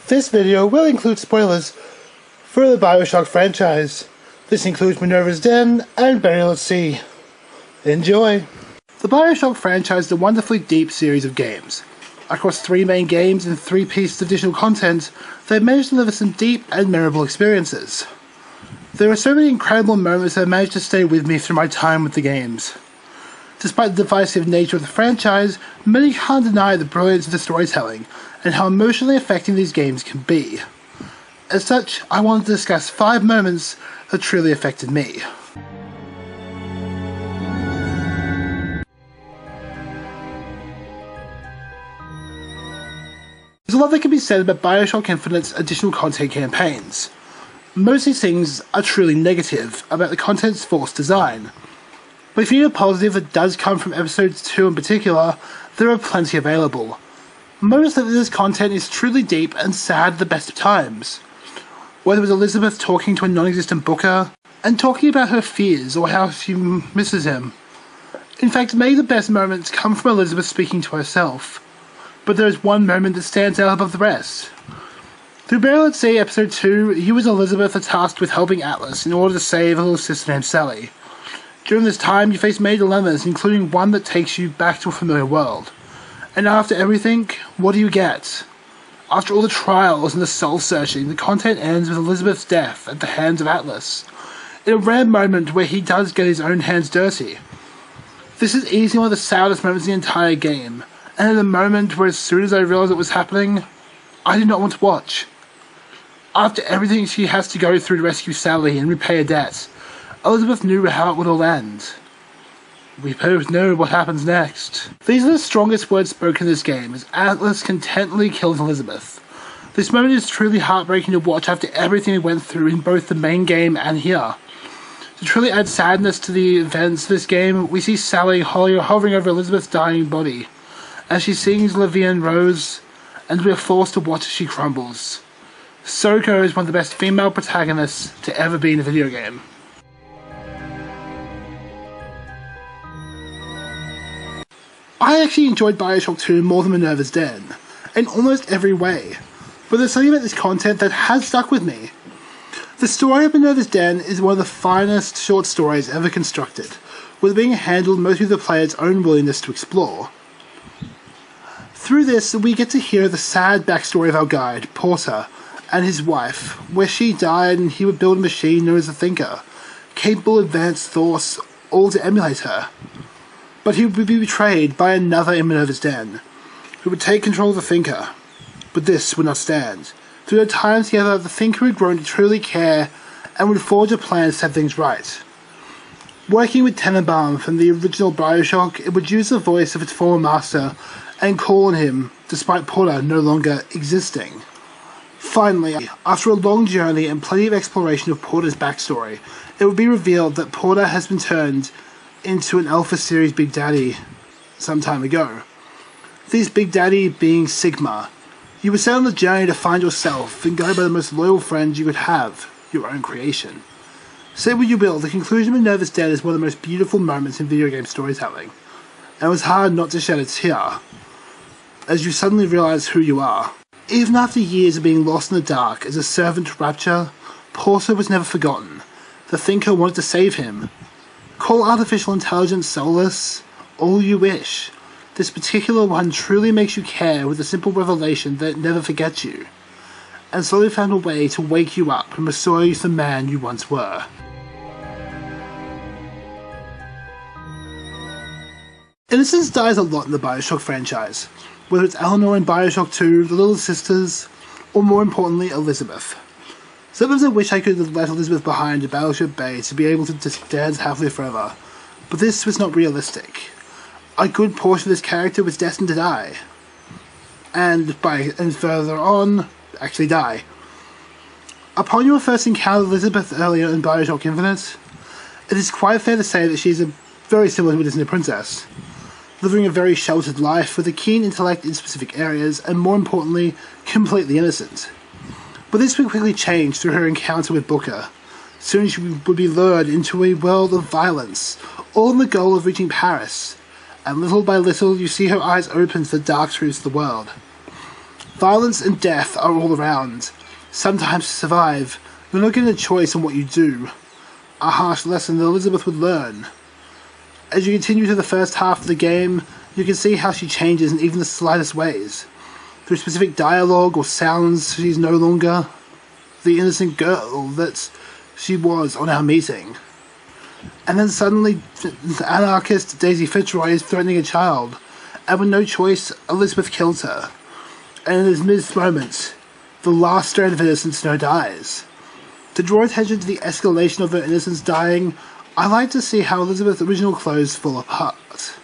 This video will include spoilers for the Bioshock franchise. This includes Minerva's Den and Burial at Sea. Enjoy! The Bioshock franchise is a wonderfully deep series of games. Across 3 main games and 3 pieces of additional content, they've managed to deliver some deep and memorable experiences. There are so many incredible moments that have managed to stay with me through my time with the games. Despite the divisive nature of the franchise, many can't deny the brilliance of the storytelling and how emotionally affecting these games can be. As such, I wanted to discuss 5 moments that truly affected me. There's a lot that can be said about Bioshock Infinite's additional content campaigns. Most of these things are truly negative about the content's forced design. But if you need a positive that does come from episodes 2 in particular, there are plenty available. Most of this content is truly deep and sad at the best of times. Whether it was Elizabeth talking to a non-existent Booker, and talking about her fears or how she misses him. In fact, many of the best moments come from Elizabeth speaking to herself. But there is one moment that stands out above the rest. Through Burial at Sea episode 2, you as Elizabeth are tasked with helping Atlas in order to save a little sister named Sally. During this time, you face many dilemmas, including one that takes you back to a familiar world. And after everything, what do you get? After all the trials and the soul-searching, the content ends with Elizabeth's death at the hands of Atlas, in a rare moment where he does get his own hands dirty. This is easily one of the saddest moments in the entire game, and in a moment where as soon as I realised it was happening, I did not want to watch. After everything she has to go through to rescue Sally and repay a debt, Elizabeth knew how it would all end. We both know what happens next. These are the strongest words spoken in this game, as Atlas contentedly kills Elizabeth. This moment is truly heartbreaking to watch after everything we went through in both the main game and here. To truly add sadness to the events of this game, we see Sally hovering over Elizabeth's dying body, as she sings La Vie en Rose, and we are forced to watch as she crumbles. Soko is one of the best female protagonists to ever be in a video game. I actually enjoyed Bioshock 2 more than Minerva's Den, in almost every way, but there's something about this content that has stuck with me. The story of Minerva's Den is one of the finest short stories ever constructed, with it being handled mostly with the player's own willingness to explore. Through this, we get to hear the sad backstory of our guide, Porter, and his wife, where she died and he would build a machine known as the Thinker, capable of advanced thoughts, all to emulate her. But he would be betrayed by another in Minerva's Den, who would take control of the Thinker. But this would not stand. Through their time together, the Thinker had grown to truly care and would forge a plan to set things right. Working with Tenenbaum from the original Bioshock, it would use the voice of its former master and call on him, despite Porter no longer existing. Finally, after a long journey and plenty of exploration of Porter's backstory, it would be revealed that Porter has been turned into an Alpha Series Big Daddy some time ago. These Big Daddy being Sigma. You were set on the journey to find yourself and guided by the most loyal friends you could have, your own creation. Say what you will, the conclusion of Minerva's Den is one of the most beautiful moments in video game storytelling, and it was hard not to shed a tear, as you suddenly realise who you are. Even after years of being lost in the dark as a servant to Rapture, Porter was never forgotten. The Thinker wanted to save him. Call artificial intelligence soulless, all you wish. This particular one truly makes you care with the simple revelation that it never forgets you, and slowly found a way to wake you up and restore you to the man you once were. Innocence dies a lot in the Bioshock franchise, whether it's Eleanor in Bioshock 2, the Little Sisters, or more importantly, Elizabeth. Sometimes I wish I could have left Elizabeth behind at Battleship Bay to be able to just dance happily forever, but this was not realistic. A good portion of this character was destined to die, and further on, actually die. Upon your first encounter with Elizabeth earlier in Bioshock Infinite, it is quite fair to say that she's very similar to a Disney princess, living a very sheltered life with a keen intellect in specific areas, and more importantly, completely innocent. But this would quickly change through her encounter with Booker. Soon she would be lured into a world of violence, all in the goal of reaching Paris, and little by little you see her eyes open to the dark truths of the world. Violence and death are all around. Sometimes to survive, you're not given a choice on what you do. A harsh lesson that Elizabeth would learn. As you continue to the first half of the game, you can see how she changes in even the slightest ways. Through specific dialogue or sounds, she's no longer the innocent girl that she was on our meeting. And then suddenly, the anarchist Daisy Fitzroy is threatening a child, and with no choice, Elizabeth kills her. And in this moment, the last strand of innocence dies. To draw attention to the escalation of her innocence dying, I like to see how Elizabeth's original clothes fall apart.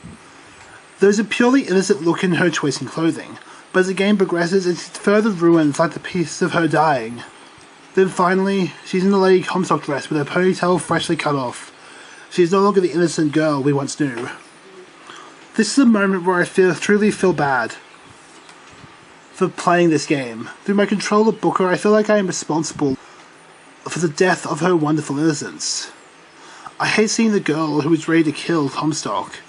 There's a purely innocent look in her choice in clothing, but as the game progresses, it's further ruins like the piece of her dying. Then finally, she's in the Lady Comstock dress with her ponytail freshly cut off. She's no longer the innocent girl we once knew. This is a moment where I truly feel bad for playing this game. Through my control of Booker, I feel like I am responsible for the death of her wonderful innocence. I hate seeing the girl who was ready to kill Comstock,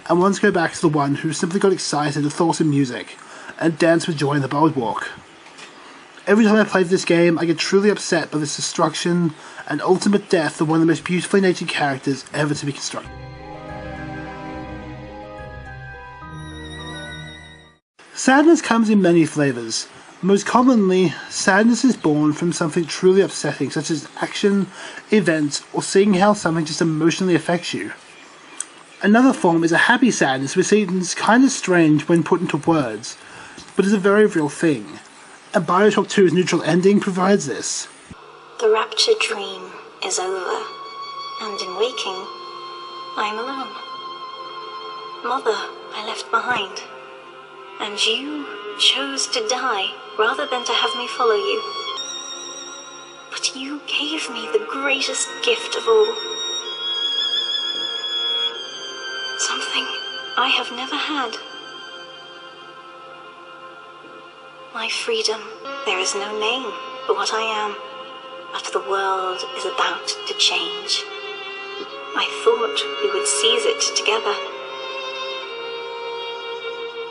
and wants to go back to the one who simply got excited at thoughts of music, and danced with joy in the boardwalk. Every time I play this game, I get truly upset by this destruction and ultimate death of one of the most beautifully natured characters ever to be constructed. Sadness comes in many flavours. Most commonly, sadness is born from something truly upsetting, such as action, event, or seeing how something just emotionally affects you. Another form is a happy sadness, which seems kind of strange when put into words, but is a very real thing. And Bioshock 2's neutral ending provides this. The raptured dream is over, and in waking, I am alone. Mother, I left behind, and you chose to die rather than to have me follow you. But you gave me the greatest gift of all. Something I have never had. My freedom. There is no name for what I am, but the world is about to change. I thought we would seize it together.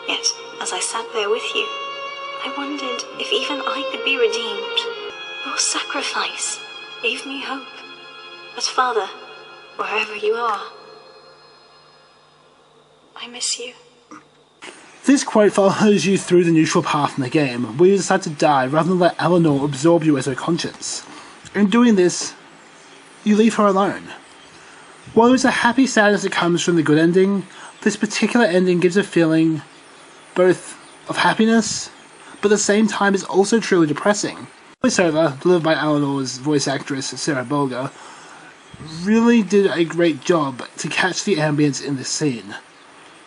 Yet, as I sat there with you, I wondered if even I could be redeemed. Your sacrifice gave me hope. But Father, wherever you are, I miss you. This quote follows you through the neutral path in the game, where you decide to die rather than let Eleanor absorb you as her conscience. In doing this, you leave her alone. While there's a happy sadness that comes from the good ending, this particular ending gives a feeling both of happiness, but at the same time is also truly depressing. The voiceover, delivered by Eleanor's voice actress Sarah Bolger, really did a great job to catch the ambience in this scene.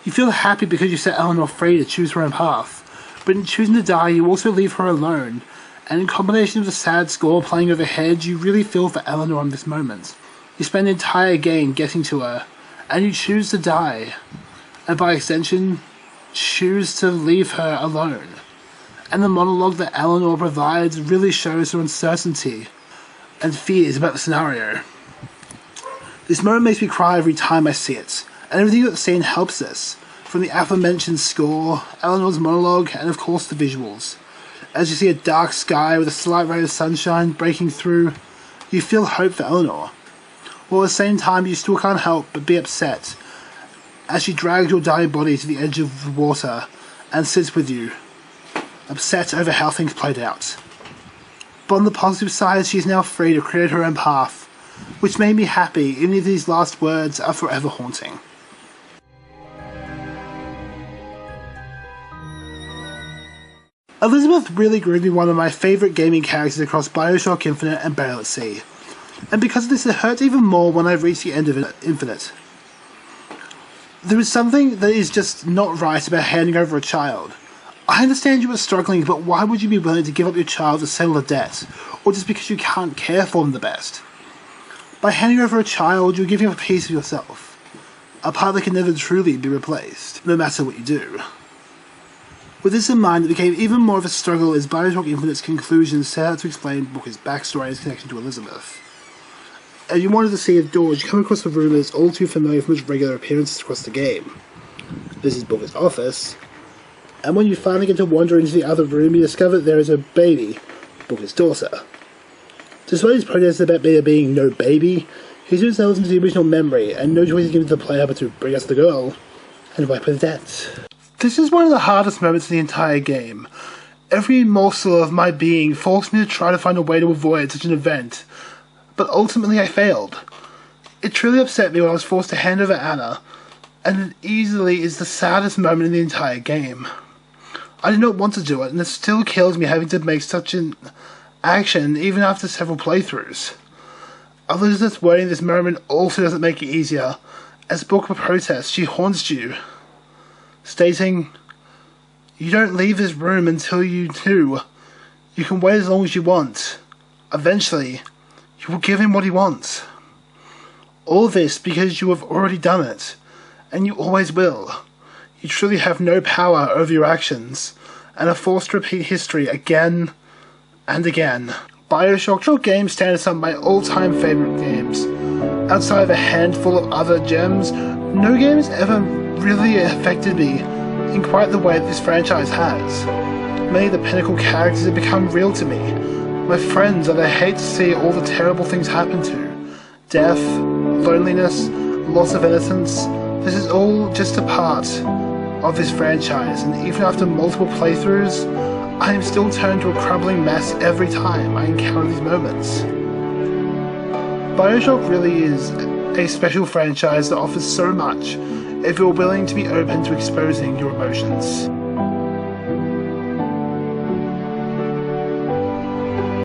You feel happy because you set Eleanor free to choose her own path, but in choosing to die you also leave her alone, and in combination with the sad score playing overhead, you really feel for Eleanor in this moment. You spend the entire game getting to her, and you choose to die, and by extension, choose to leave her alone. And the monologue that Eleanor provides really shows her uncertainty and fears about the scenario. This moment makes me cry every time I see it, and everything about the scene helps this, from the aforementioned score, Eleanor's monologue, and of course the visuals. As you see a dark sky with a slight ray of sunshine breaking through, you feel hope for Eleanor, while at the same time you still can't help but be upset as she drags your dying body to the edge of the water and sits with you, upset over how things played out. But on the positive side, she is now free to create her own path, which made me happy, even if these last words are forever haunting. Elizabeth really grew to be one of my favourite gaming characters across Bioshock Infinite and Burial at Sea, and because of this it hurts even more when I reach the end of Infinite. There is something that is just not right about handing over a child. I understand you were struggling, but why would you be willing to give up your child to settle a debt, or just because you can't care for them the best? By handing over a child, you're giving up a piece of yourself, a part that can never truly be replaced, no matter what you do. With this in mind, it became even more of a struggle as Bioshock Infinite's conclusion set out to explain Booker's backstory and his connection to Elizabeth. As you wanted to see a door, you come across the room that is all too familiar from its regular appearances across the game. This is Booker's office, And when you finally get to wander into the other room, you discover that there is a baby, Booker's daughter. Despite his protests about there being no baby, he soon settles into the original memory, and no choice is given to the player but to bring us the girl and wipe her debt. This is one of the hardest moments in the entire game. Every morsel of my being forced me to try to find a way to avoid such an event, but ultimately I failed. It truly upset me when I was forced to hand over Anna, and it easily is the saddest moment in the entire game. I did not want to do it, and it still kills me having to make such an action even after several playthroughs. Elizabeth wording this moment also doesn't make it easier. As Booker protests, she haunts you, stating, "You don't leave this room until you do. You can wait as long as you want. Eventually, you will give him what he wants." All this because you have already done it, and you always will. You truly have no power over your actions, and are forced to repeat history again and again. Bioshock games stand as some of my all-time favourite games. Outside of a handful of other gems, no game has ever really affected me in quite the way that this franchise has. Many of the pinnacle characters have become real to me. My friends that I hate to see all the terrible things happen to. Death, loneliness, loss of innocence. This is all just a part of this franchise, and even after multiple playthroughs, I am still turned to a crumbling mess every time I encounter these moments. Bioshock really is a special franchise that offers so much if you're willing to be open to exposing your emotions.